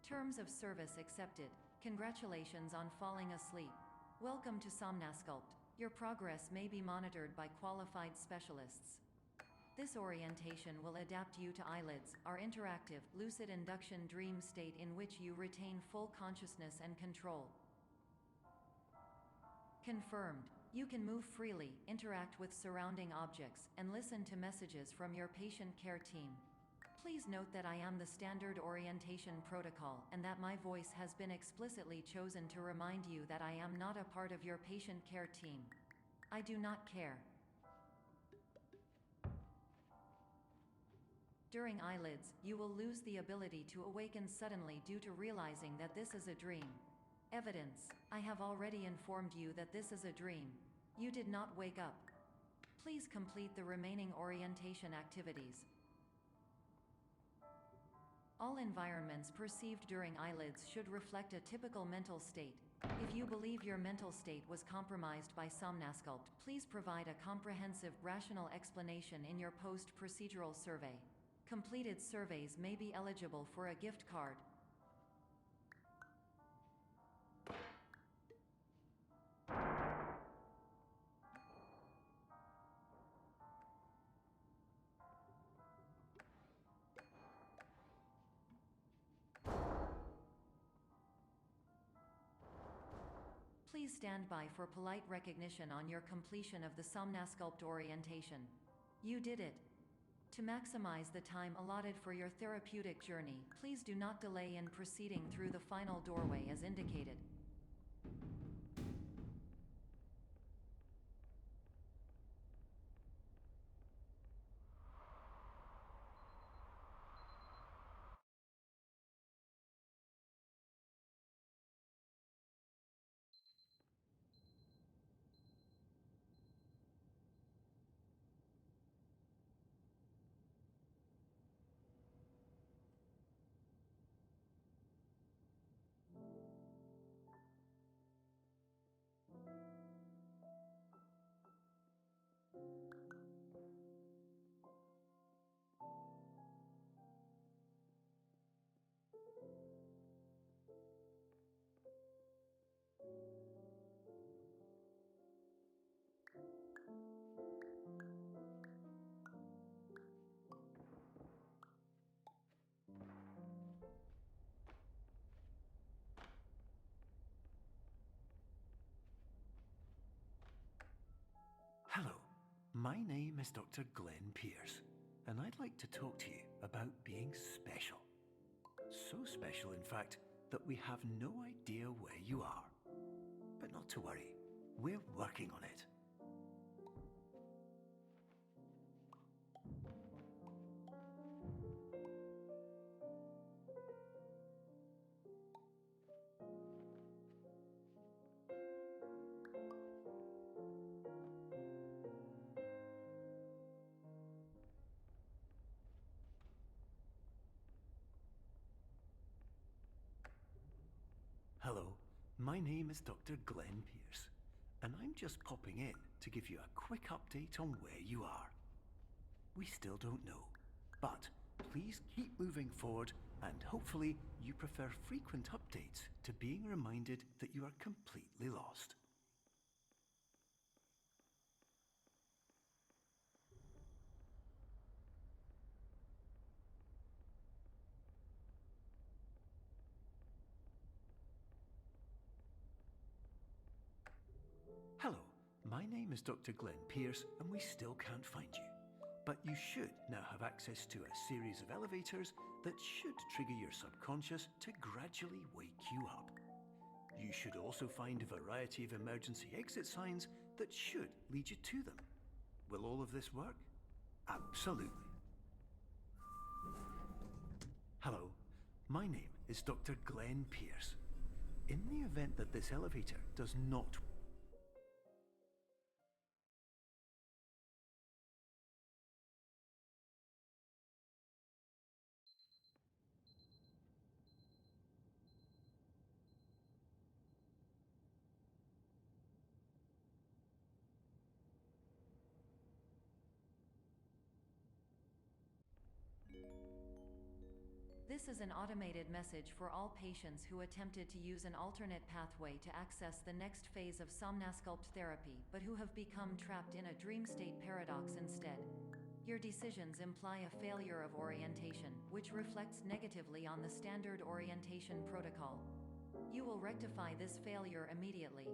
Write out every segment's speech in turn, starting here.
Terms of service accepted. Congratulations on falling asleep. Welcome to Somnasculpt. Your progress may be monitored by qualified specialists. This orientation will adapt you to eyelids, our interactive, lucid induction dream state in which you retain full consciousness and control. Confirmed. You can move freely, interact with surrounding objects, and listen to messages from your patient care team. Please note that I am the standard orientation protocol and that my voice has been explicitly chosen to remind you that I am not a part of your patient care team. I do not care. During eyelids, you will lose the ability to awaken suddenly due to realizing that this is a dream. Evidence. I have already informed you that this is a dream. You did not wake up. Please complete the remaining orientation activities. All environments perceived during eyelids should reflect a typical mental state. If you believe your mental state was compromised by Somnasculpt, please provide a comprehensive, rational explanation in your post-procedural survey. Completed surveys may be eligible for a gift card. Please stand by for polite recognition on your completion of the Somnasculpt orientation. You did it. To maximize the time allotted for your therapeutic journey, please do not delay in proceeding through the final doorway as indicated. Hello, my name is Dr. Glenn Pierce, and I'd like to talk to you about being special. So special, in fact, that we have no idea where you are. But not to worry, we're working on it. Hello, my name is Dr. Glenn Pierce, and I'm just popping in to give you a quick update on where you are. We still don't know, but please keep moving forward, and hopefully you prefer frequent updates to being reminded that you are completely lost. Hello, my name is Dr. Glenn Pierce, and we still can't find you. But you should now have access to a series of elevators that should trigger your subconscious to gradually wake you up. You should also find a variety of emergency exit signs that should lead you to them. Will all of this work? Absolutely. Hello, my name is Dr. Glenn Pierce. In the event that this elevator does not This is an automated message for all patients who attempted to use an alternate pathway to access the next phase of somnasculpt therapy but who have become trapped in a dream state paradox instead. Your decisions imply a failure of orientation, which reflects negatively on the standard orientation protocol. You will rectify this failure immediately.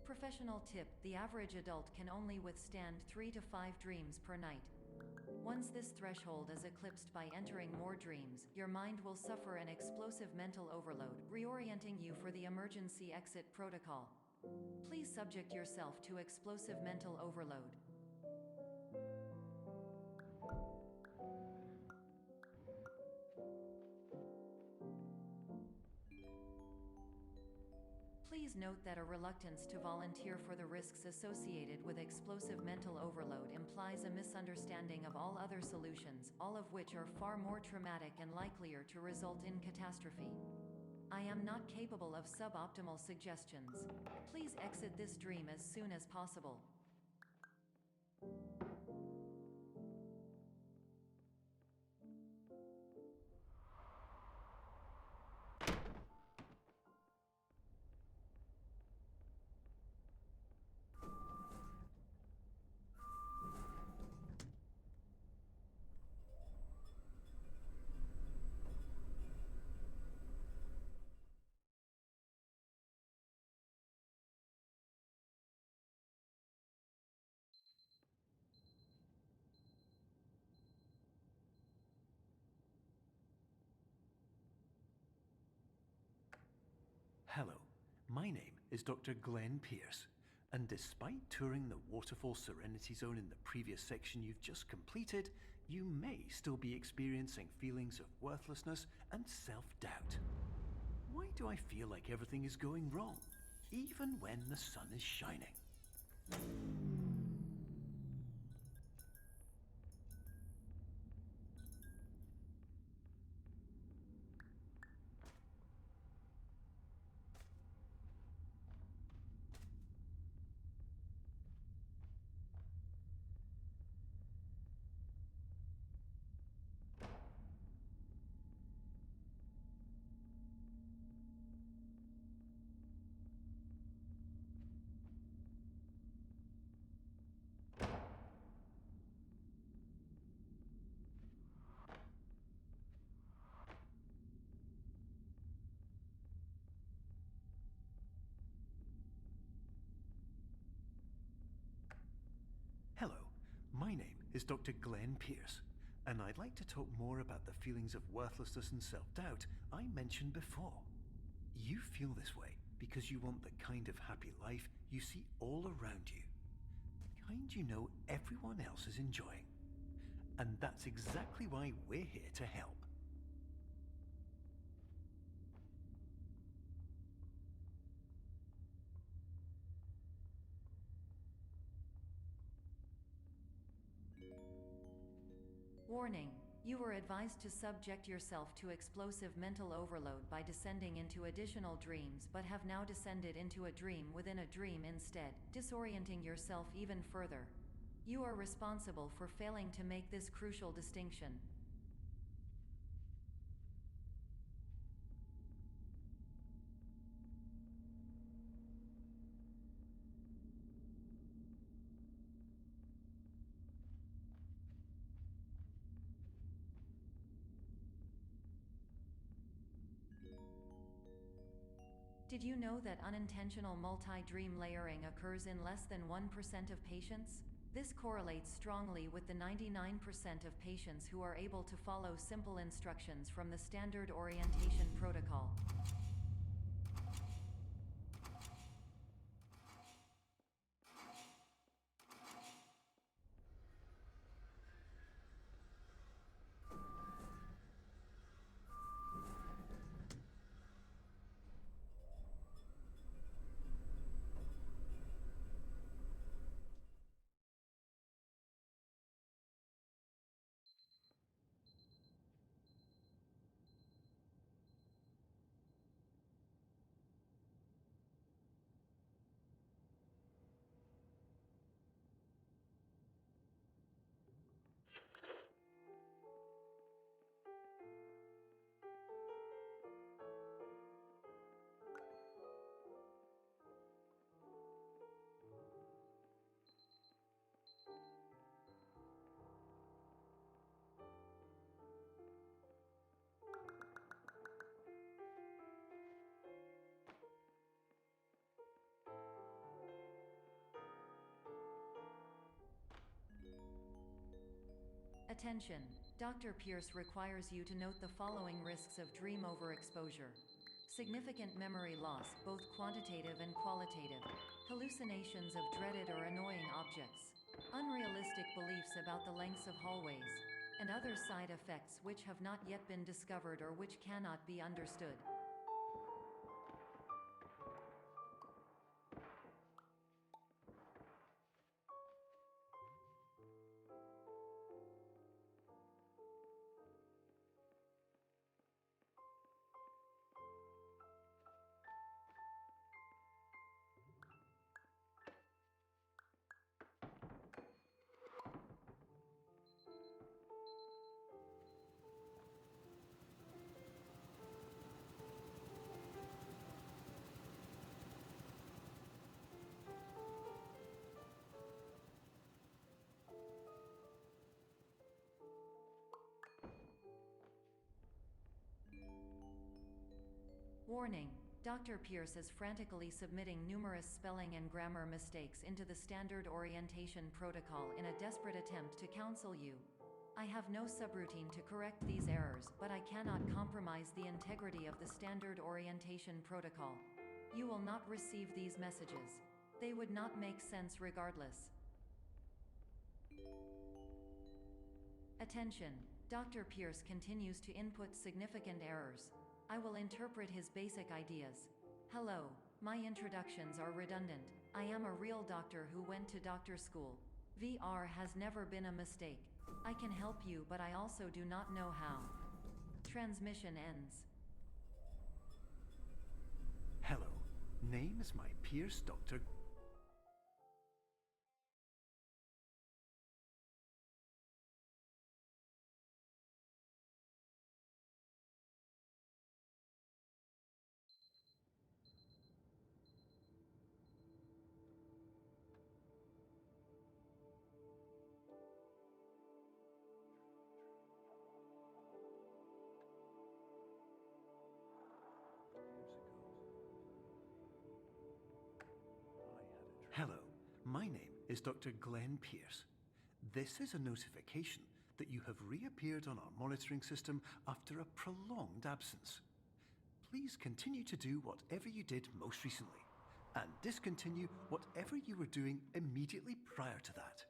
Professional tip: the average adult can only withstand 3 to 5 dreams per night. Once this threshold is eclipsed by entering more dreams, your mind will suffer an explosive mental overload, reorienting you for the emergency exit protocol. Please subject yourself to explosive mental overload. Please note that a reluctance to volunteer for the risks associated with explosive mental overload implies a misunderstanding of all other solutions, all of which are far more traumatic and likelier to result in catastrophe. I am not capable of suboptimal suggestions. Please exit this dream as soon as possible. Hello, my name is Dr. Glenn Pierce, and despite touring the Waterfall Serenity Zone in the previous section you've just completed, you may still be experiencing feelings of worthlessness and self-doubt. Why do I feel like everything is going wrong, even when the sun is shining? Hello, my name is Dr. Glenn Pierce, and I'd like to talk more about the feelings of worthlessness and self-doubt I mentioned before. You feel this way because you want the kind of happy life you see all around you, the kind you know everyone else is enjoying. And that's exactly why we're here to help. Warning: you were advised to subject yourself to explosive mental overload by descending into additional dreams but have now descended into a dream within a dream instead, disorienting yourself even further. You are responsible for failing to make this crucial distinction. Did you know that unintentional multi-dream layering occurs in less than 1% of patients? This correlates strongly with the 99% of patients who are able to follow simple instructions from the standard orientation protocol. Attention! Dr. Pierce requires you to note the following risks of dream overexposure. Significant memory loss, both quantitative and qualitative. Hallucinations of dreaded or annoying objects. Unrealistic beliefs about the lengths of hallways. And other side effects which have not yet been discovered or which cannot be understood. Warning! Dr. Pierce is frantically submitting numerous spelling and grammar mistakes into the standard orientation protocol in a desperate attempt to counsel you. I have no subroutine to correct these errors, but I cannot compromise the integrity of the standard orientation protocol. You will not receive these messages. They would not make sense regardless. Attention! Dr. Pierce continues to input significant errors. I will interpret his basic ideas. Hello, my introductions are redundant. I am a real doctor who went to doctor school. VR has never been a mistake. I can help you, but I also do not know how. Transmission ends. Hello, name is my Pierce Dr. Hello, my name is Dr. Glenn Pierce. This is a notification that you have reappeared on our monitoring system after a prolonged absence. Please continue to do whatever you did most recently, and discontinue whatever you were doing immediately prior to that.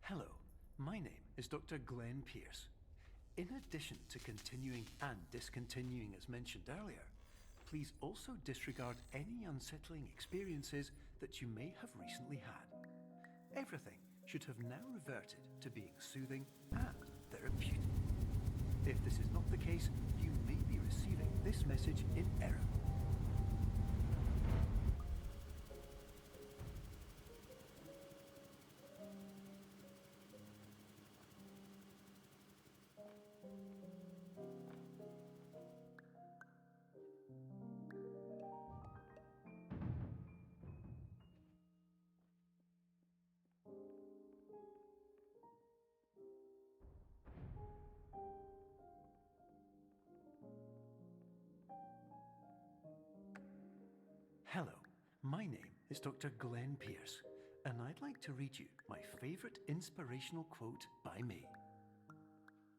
Hello, my name is Dr. Glenn Pierce. In addition to continuing and discontinuing as mentioned earlier, please also disregard any unsettling experiences that you may have recently had. Everything should have now reverted to being soothing and therapeutic. If this is not the case, you may be receiving this message in error. Hello, my name is Dr. Glenn Pierce, and I'd like to read you my favourite inspirational quote by me.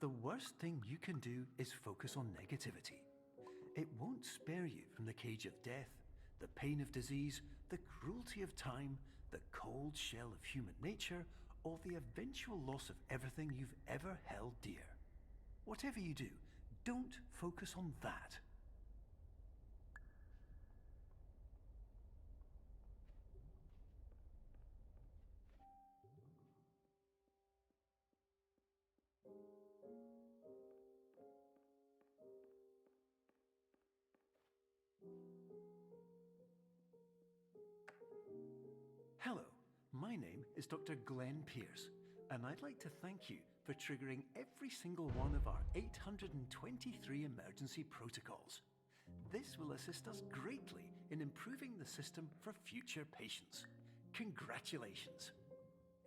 The worst thing you can do is focus on negativity. It won't spare you from the cage of death, the pain of disease, the cruelty of time, the cold shell of human nature, or the eventual loss of everything you've ever held dear. Whatever you do, don't focus on that. My name is Dr. Glenn Pierce, and I'd like to thank you for triggering every single one of our 823 emergency protocols. This will assist us greatly in improving the system for future patients. Congratulations!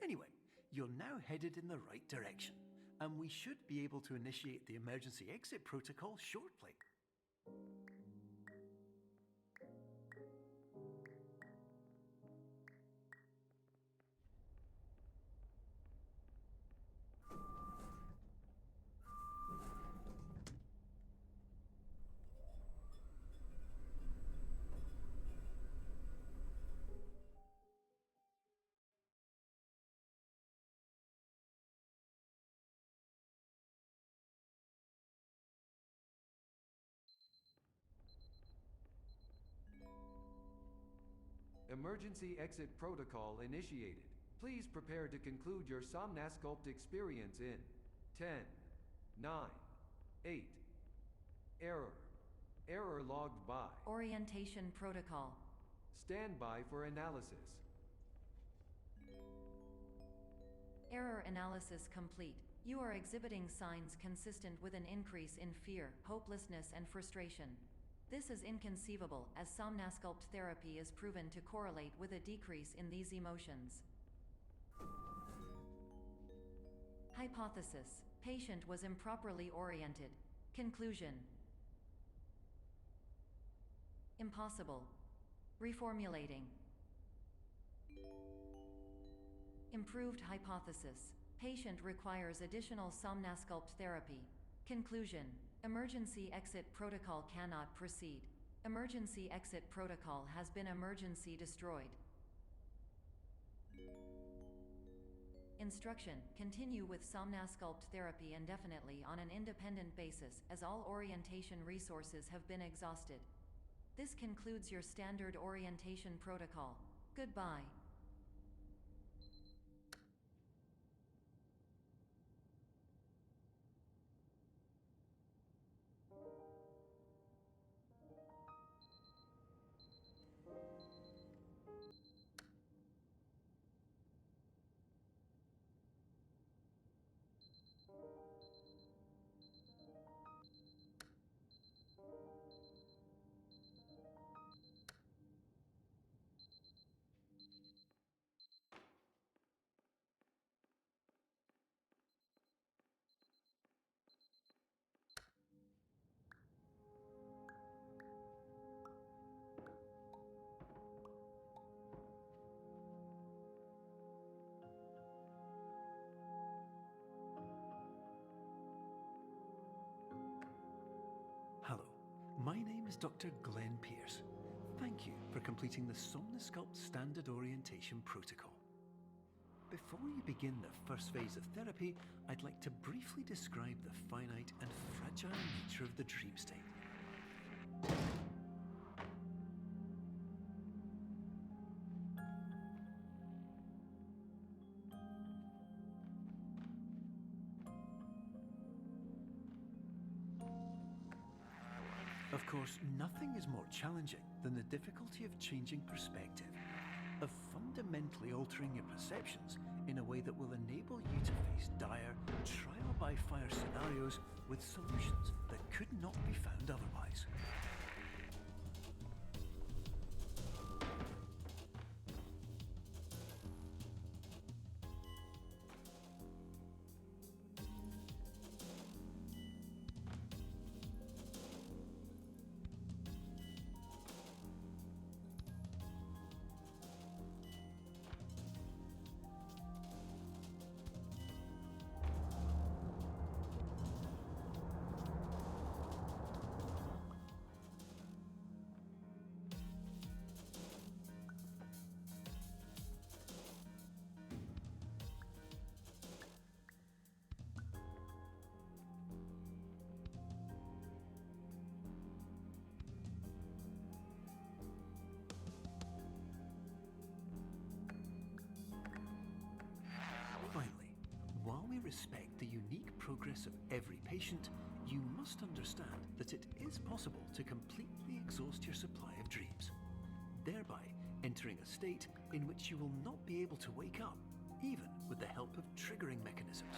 Anyway, you're now headed in the right direction, and we should be able to initiate the emergency exit protocol shortly. Emergency exit protocol initiated. Please prepare to conclude your Somnasculpt experience in 10, 9, 8. Error. Error logged by. Orientation protocol. Stand by for analysis. Error analysis complete. You are exhibiting signs consistent with an increase in fear, hopelessness, and frustration. This is inconceivable, as Somnasculpt therapy is proven to correlate with a decrease in these emotions. Hypothesis: patient was improperly oriented. Conclusion: impossible. Reformulating. Improved hypothesis: patient requires additional Somnasculpt therapy. Conclusion: emergency exit protocol cannot proceed. Emergency exit protocol has been emergency destroyed. Instruction: continue with Somnasculpt therapy indefinitely on an independent basis, as all orientation resources have been exhausted. This concludes your standard orientation protocol. Goodbye. Hello, my name is Dr. Glenn Pierce. Thank you for completing the Somnasculpt Standard Orientation Protocol. Before you begin the first phase of therapy, I'd like to briefly describe the finite and fragile nature of the dream state. Of course, nothing is more challenging than the difficulty of changing perspective, of fundamentally altering your perceptions in a way that will enable you to face dire, trial-by-fire scenarios with solutions that could not be found otherwise. Respect the unique progress of every patient, you must understand that it is possible to completely exhaust your supply of dreams, thereby entering a state in which you will not be able to wake up, even with the help of triggering mechanisms.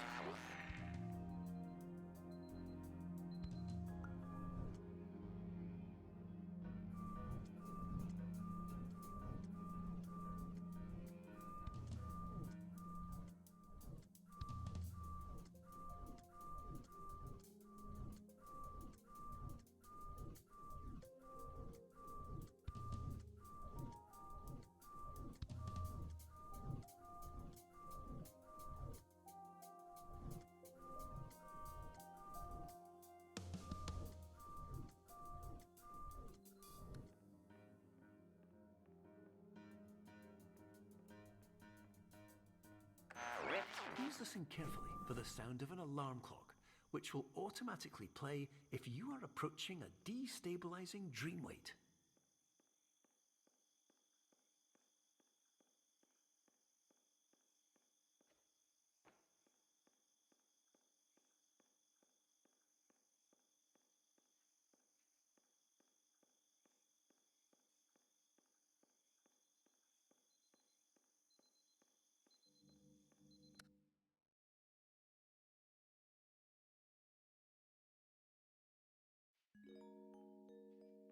Please listen carefully for the sound of an alarm clock, which will automatically play if you are approaching a destabilizing dream weight.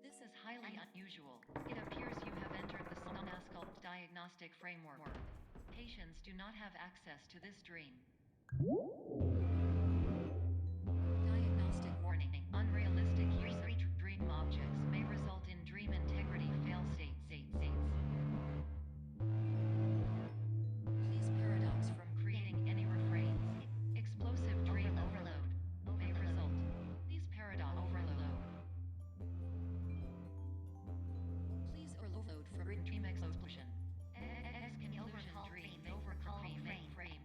This is highly unusual. It appears you have entered the Somnasculpt diagnostic framework. Patients do not have access to this dream. Diagnostic warning. Unrealistic use of dream objects may result in dream integrity fail-states. Please paradox from creating any refrains. Explosive dream overload may result. Please paradox overload. Please overload for dream explosion. Exclusion dream frame.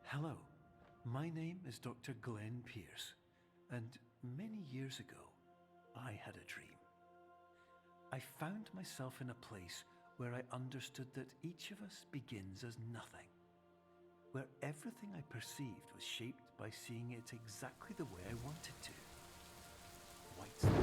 Hello, my name is Dr. Glenn Pierce, and many years ago, I had a dream. I found myself in a place where I understood that each of us begins as nothing, where everything I perceived was shaped by seeing it exactly the way I wanted to. White space.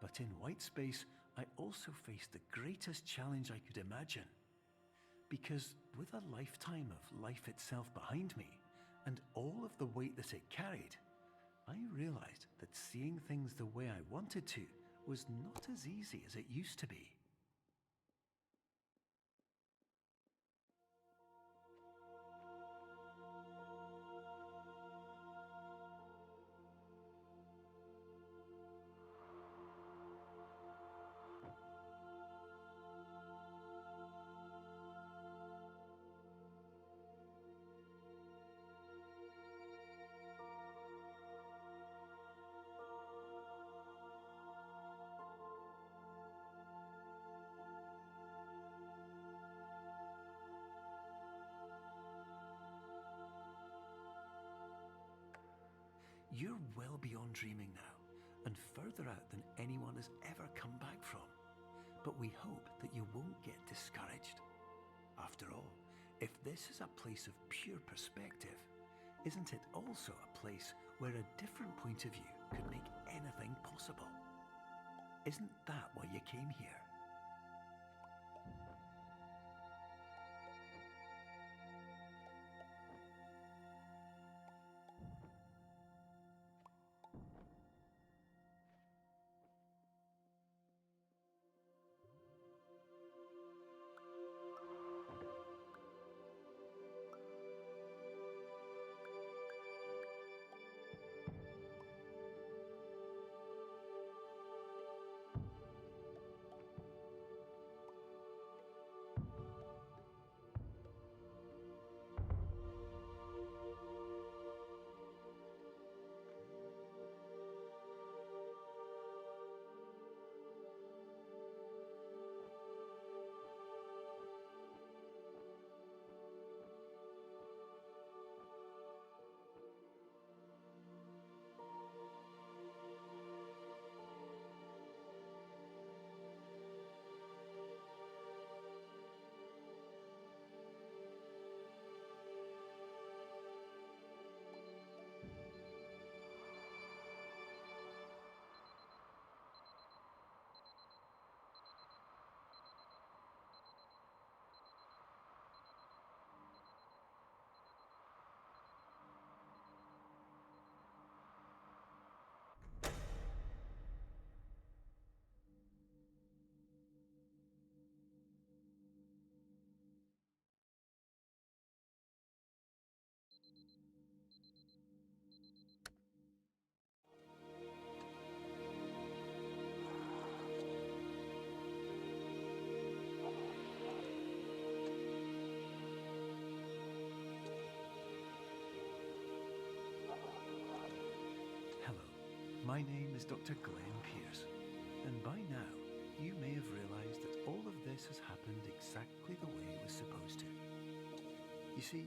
But in white space, I also faced the greatest challenge I could imagine. Because with a lifetime of life itself behind me, and all of the weight that it carried, I realized that seeing things the way I wanted to was not as easy as it used to be. You're well beyond dreaming now, and further out than anyone has ever come back from. But we hope that you won't get discouraged. After all, if this is a place of pure perspective, isn't it also a place where a different point of view could make anything possible? Isn't that why you came here? My name is Dr. Glenn Pierce, and by now you may have realised that all of this has happened exactly the way it was supposed to. You see,